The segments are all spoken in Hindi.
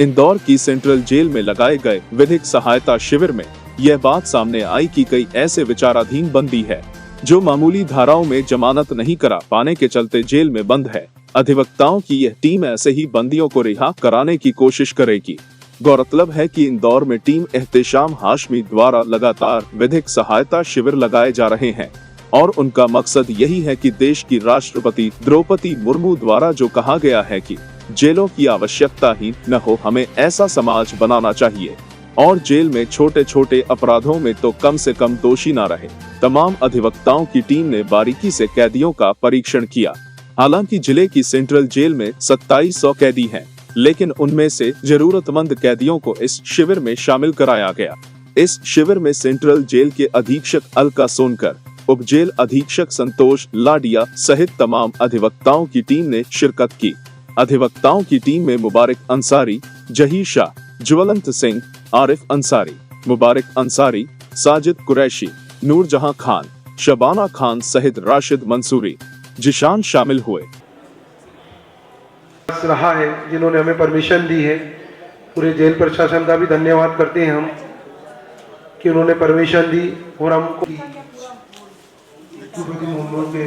इंदौर की सेंट्रल जेल में लगाए गए विधिक सहायता शिविर में यह बात सामने आई कि कई ऐसे विचाराधीन बंदी है जो मामूली धाराओं में जमानत नहीं करा पाने के चलते जेल में बंद है। अधिवक्ताओं की यह टीम ऐसे ही बंदियों को रिहा कराने की कोशिश करेगी। गौरतलब है कि इंदौर में टीम एहतेशाम हाशमी द्वारा लगातार विधिक सहायता शिविर लगाए जा रहे हैं और उनका मकसद यही है कि देश की राष्ट्रपति द्रौपदी मुर्मू द्वारा जो कहा गया है कि जेलों की आवश्यकता ही न हो, हमें ऐसा समाज बनाना चाहिए और जेल में छोटे छोटे अपराधों में तो कम से कम दोषी न रहे। तमाम अधिवक्ताओं की टीम ने बारीकी से कैदियों का परीक्षण किया। हालांकि जिले की सेंट्रल जेल में 2700 कैदी हैं, लेकिन उनमें से जरूरतमंद कैदियों को इस शिविर में शामिल कराया गया। इस शिविर में सेंट्रल जेल के अधीक्षक अलका सोनकर, उप जेल अधीक्षक संतोष लाडिया सहित तमाम अधिवक्ताओं की टीम ने शिरकत की। अधिवक्ताओं की टीम में मुबारक अंसारी, जहीर शाह, ज्वलंत सिंह, आरिफ अंसारी, मुबारक अंसारी, साजिद कुरैशी, नूरजहां खान, शबाना खान सहित राशिद मंसूरी, जिशान शामिल हुए। रहा है जिन्होंने हमें परमिशन दी है, पूरे जेल प्रशासन का भी धन्यवाद करते हैं हम कि उन्होंने परमिशन दी और हमको के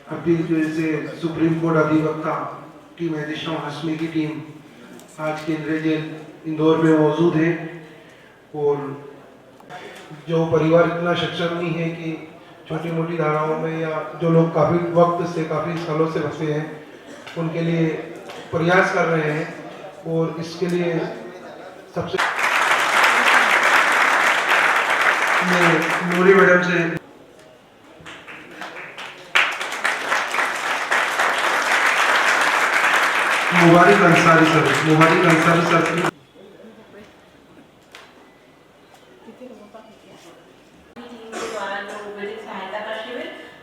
अभी जैसे सुप्रीम कोर्ट अधिवक्ता टीम एहतेशाम हाशमी की टीम आज केंद्रीय जेल इंदौर में मौजूद है। और जो परिवार इतना सक्षम नहीं है कि छोटी मोटी धाराओं में या जो लोग काफ़ी वक्त से काफ़ी सालों से फंसे हैं उनके लिए प्रयास कर रहे हैं और इसके लिए सबसे नूरी मैडम से मुबारक अंसारी सर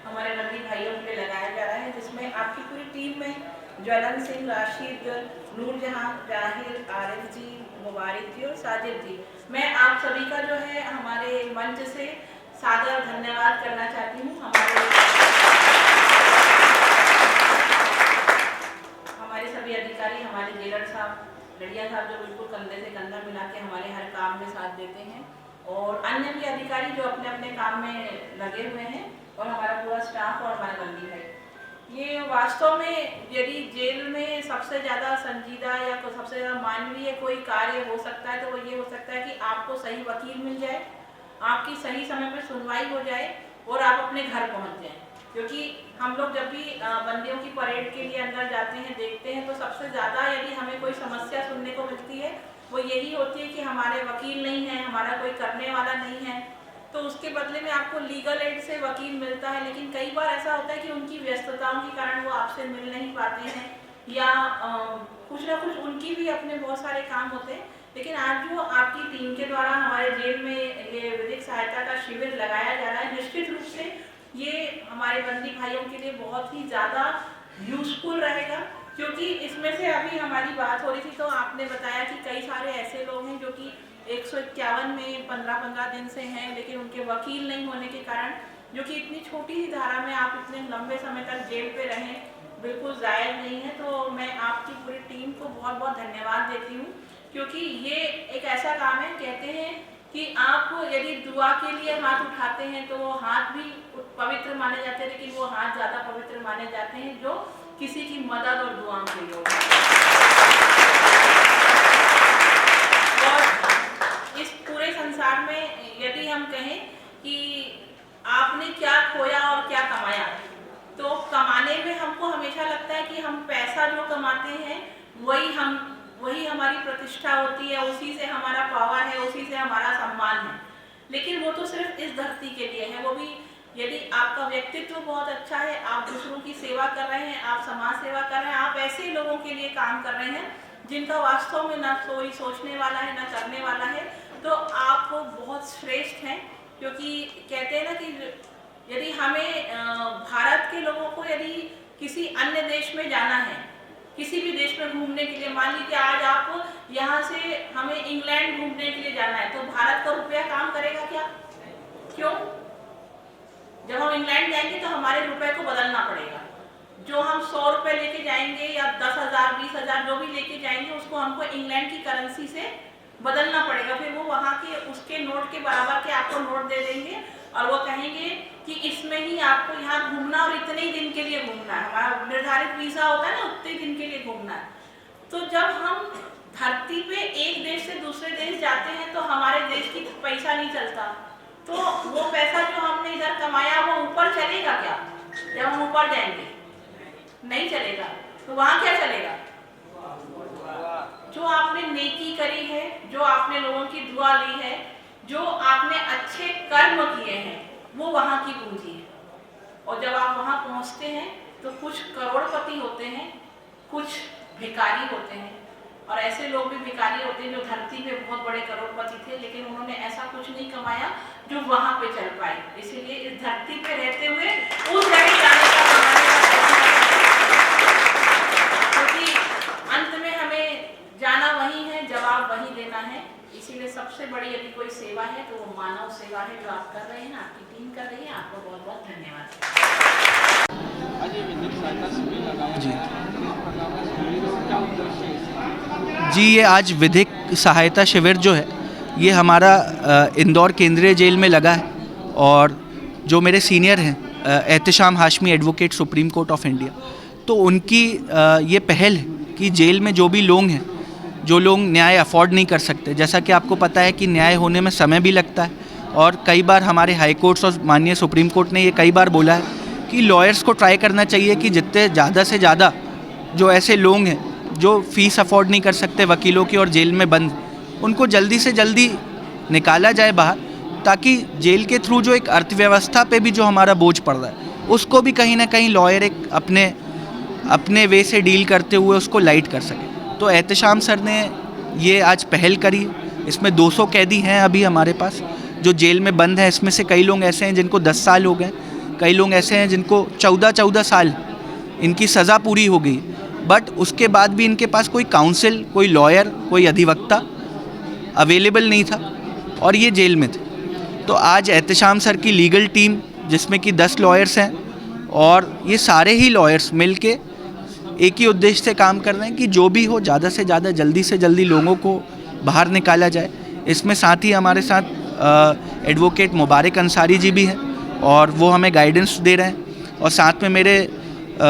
हमारे बंदी भाइयों के लिए लगाया जा रहा है, जिसमें आपकी पूरी टीम में ज्वलन सिंह, राशिद, नूरजहां, जाहिर, आरिफ जी, मुबारक जी और साजिद जी, मैं आप सभी का जो है हमारे मंच से सादर धन्यवाद करना चाहती हूँ। हमारे सभी अधिकारी, हमारे जेलर साहब, लड़िया साहब जो बिल्कुल कंधे से कंधा मिला के हमारे हर काम में साथ देते हैं, और अन्य भी अधिकारी जो अपने अपने काम में लगे हुए हैं, और हमारा पूरा स्टाफ और हमारे बंदी भाई। ये वास्तव में यदि जेल में सबसे ज़्यादा संजीदा या सबसे ज़्यादा मानवीय कोई कार्य हो सकता है तो वो ये हो सकता है कि आपको सही वकील मिल जाए, आपकी सही समय पर सुनवाई हो जाए और आप अपने घर पहुंच जाएं। क्योंकि हम लोग जब भी बंदियों की परेड के लिए अंदर जाते हैं, देखते हैं, तो सबसे ज़्यादा यदि हमें कोई समस्या सुनने को मिलती है वो यही होती है कि हमारे वकील नहीं है, हमारा कोई करने वाला नहीं है, तो उसके बदले में आपको लीगल एड से वकील मिलता है। लेकिन कई बार ऐसा होता है कि उनकी व्यस्तताओं के कारण वो आपसे मिल नहीं पाते हैं या कुछ ना कुछ उनकी भी अपने बहुत सारे काम होते हैं। लेकिन आज जो आपकी टीम के द्वारा हमारे जेल में ये विधिक सहायता का शिविर लगाया जा रहा है, निश्चित रूप से ये हमारे बंदी भाइयों के लिए बहुत ही ज़्यादा यूजफुल रहेगा। क्योंकि इसमें से अभी हमारी बात हो रही थी तो आपने बताया कि कई सारे ऐसे लोग हैं जो कि 151 में 15-15 दिन से हैं, लेकिन उनके वकील नहीं होने के कारण, जो कि इतनी छोटी ही धारा में आप इतने लंबे समय तक जेल पे रहें, बिल्कुल जायज़ नहीं है। तो मैं आपकी पूरी टीम को बहुत बहुत धन्यवाद देती हूँ, क्योंकि ये एक ऐसा काम है, कहते हैं कि आप यदि दुआ के लिए हाथ उठाते हैं तो वो हाथ भी पवित्र माने जाते हैं, लेकिन वो हाथ ज़्यादा पवित्र माने जाते हैं जो किसी की मदद और दुआओं के लिए होते हैं। और इस पूरे संसार में यदि हम कहें कि आपने क्या खोया और क्या कमाया, तो कमाने में हमको हमेशा लगता है कि हम पैसा जो कमाते हैं वही हमारी प्रतिष्ठा होती है, उसी से हमारा पावर है, उसी से हमारा सम्मान है। लेकिन वो तो सिर्फ इस धरती के लिए है। वो भी यदि आपका व्यक्तित्व बहुत अच्छा है, आप दूसरों की सेवा कर रहे हैं, आप समाज सेवा कर रहे हैं, आप ऐसे लोगों के लिए काम कर रहे हैं जिनका वास्तव में ना कोई सोचने वाला है ना करने वाला है, तो आप बहुत श्रेष्ठ हैं। क्योंकि कहते हैं ना कि यदि हमें भारत के लोगों को यदि किसी अन्य देश में जाना है, किसी भी देश में घूमने के लिए, मान लीजिए आज आप यहाँ से हमें इंग्लैंड घूमने के लिए जाना है, तो भारत का रुपया काम करेगा क्या? क्यों? जब हम इंग्लैंड जाएंगे तो हमारे रुपए को बदलना पड़ेगा। जो हम 100 रुपये लेके जाएंगे या 10,000 20,000 जो भी लेके जाएंगे उसको हमको इंग्लैंड की करेंसी से बदलना पड़ेगा। फिर वो वहाँ के उसके नोट के बराबर के आपको नोट दे देंगे और वो कहेंगे कि इसमें ही आपको यहाँ घूमना और इतने ही दिन के लिए घूमना है, हमारा निर्धारित वीज़ा होता है ना, उतने दिन के लिए घूमना है। तो जब हम धरती पे एक देश से दूसरे देश जाते हैं तो हमारे देश की पैसा नहीं चलता, तो वो पैसा जो हमने इधर कमाया वो ऊपर चलेगा क्या? जब हम ऊपर जाएंगे नहीं चलेगा, तो वहाँ क्या चलेगा? जो आपने नेकी करी है, जो आपने लोगों की दुआ ली है, जो आपने अच्छे कर्म किए हैं, वो वहाँ की पूंजी है। और जब आप वहाँ पहुँचते हैं तो कुछ करोड़पति होते हैं, कुछ भिखारी होते हैं, और ऐसे लोग भी भिखारी होते हैं जो धरती पे बहुत बड़े करोड़पति थे, लेकिन उन्होंने ऐसा कुछ नहीं कमाया जो वहाँ पे चल पाए। इसीलिए इस धरती पे रहते हुए उस जगह जाने का क्योंकि अंत में हमें जाना वही है, जवाब वही देना है। इसीलिए सबसे बड़ी यदि कोई सेवा है तो वो मानव सेवा है जो आप कर रहे हैं, आपकी टीम कर रही है। आपको बहुत बहुत धन्यवाद। जी, ये आज विधिक सहायता शिविर जो है ये हमारा इंदौर केंद्रीय जेल में लगा है, और जो मेरे सीनियर हैं Ehtesham Hashmi advocate supreme court of India, तो उनकी ये पहल है कि जेल में जो भी लोग हैं, जो लोग न्याय अफोर्ड नहीं कर सकते, जैसा कि आपको पता है कि न्याय होने में समय भी लगता है, और कई बार हमारे हाई कोर्ट्स और माननीय सुप्रीम कोर्ट ने ये कई बार बोला है कि लॉयर्स को ट्राई करना चाहिए कि जितने ज़्यादा से ज़्यादा जो ऐसे लोग हैं जो फ़ीस अफोर्ड नहीं कर सकते वकीलों की और जेल में बंद, उनको जल्दी से जल्दी निकाला जाए बाहर, ताकि जेल के थ्रू जो एक अर्थव्यवस्था पे भी जो हमारा बोझ पड़ रहा है उसको भी कहीं ना कहीं लॉयर एक अपने वे से डील करते हुए उसको लाइट कर सके। तो एहतशाम सर ने ये आज पहल करी। इसमें 200 कैदी हैं अभी हमारे पास जो जेल में बंद हैं। इसमें से कई लोग ऐसे हैं जिनको 10 साल हो गए, कई लोग ऐसे हैं जिनको 14 साल इनकी सज़ा पूरी हो गई, बट उसके बाद भी इनके पास कोई काउंसिल, कोई लॉयर, कोई अधिवक्ता अवेलेबल नहीं था और ये जेल में थे। तो आज एहतशाम सर की लीगल टीम जिसमें कि 10 लॉयर्स हैं, और ये सारे ही लॉयर्स मिलके एक ही उद्देश्य से काम कर रहे हैं कि जो भी हो ज़्यादा से ज़्यादा जल्दी से जल्दी लोगों को बाहर निकाला जाए। इसमें साथ ही हमारे साथ एडवोकेट मुबारक अंसारी जी भी हैं और वो हमें गाइडेंस दे रहे हैं, और साथ में मेरे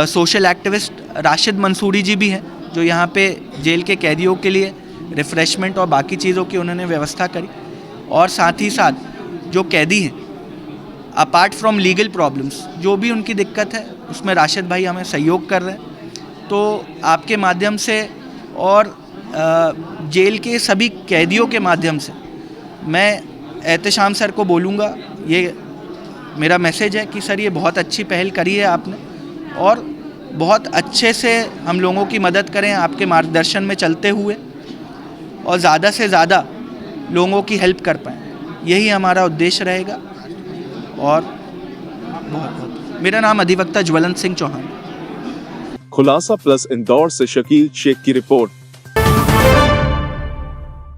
सोशल एक्टिविस्ट राशिद मंसूरी जी भी हैं जो यहाँ पे जेल के कैदियों के लिए रिफ़्रेशमेंट और बाकी चीज़ों की उन्होंने व्यवस्था करी। और साथ ही साथ जो कैदी हैं, अपार्ट फ्रॉम लीगल प्रॉब्लम्स, जो भी उनकी दिक्कत है उसमें राशिद भाई हमें सहयोग कर रहे हैं। तो आपके माध्यम से और जेल के सभी कैदियों के माध्यम से मैं एहतशाम सर को बोलूँगा, ये मेरा मैसेज है कि सर ये बहुत अच्छी पहल करी है आपने, और बहुत अच्छे से हम लोगों की मदद करें आपके मार्गदर्शन में चलते हुए, और ज़्यादा से ज़्यादा लोगों की हेल्प कर पाएँ, यही हमारा उद्देश्य रहेगा। और बहुत मेरा नाम अधिवक्ता ज्वलंत सिंह चौहान। खुलासा प्लस इंदौर से शकील शेख की रिपोर्ट।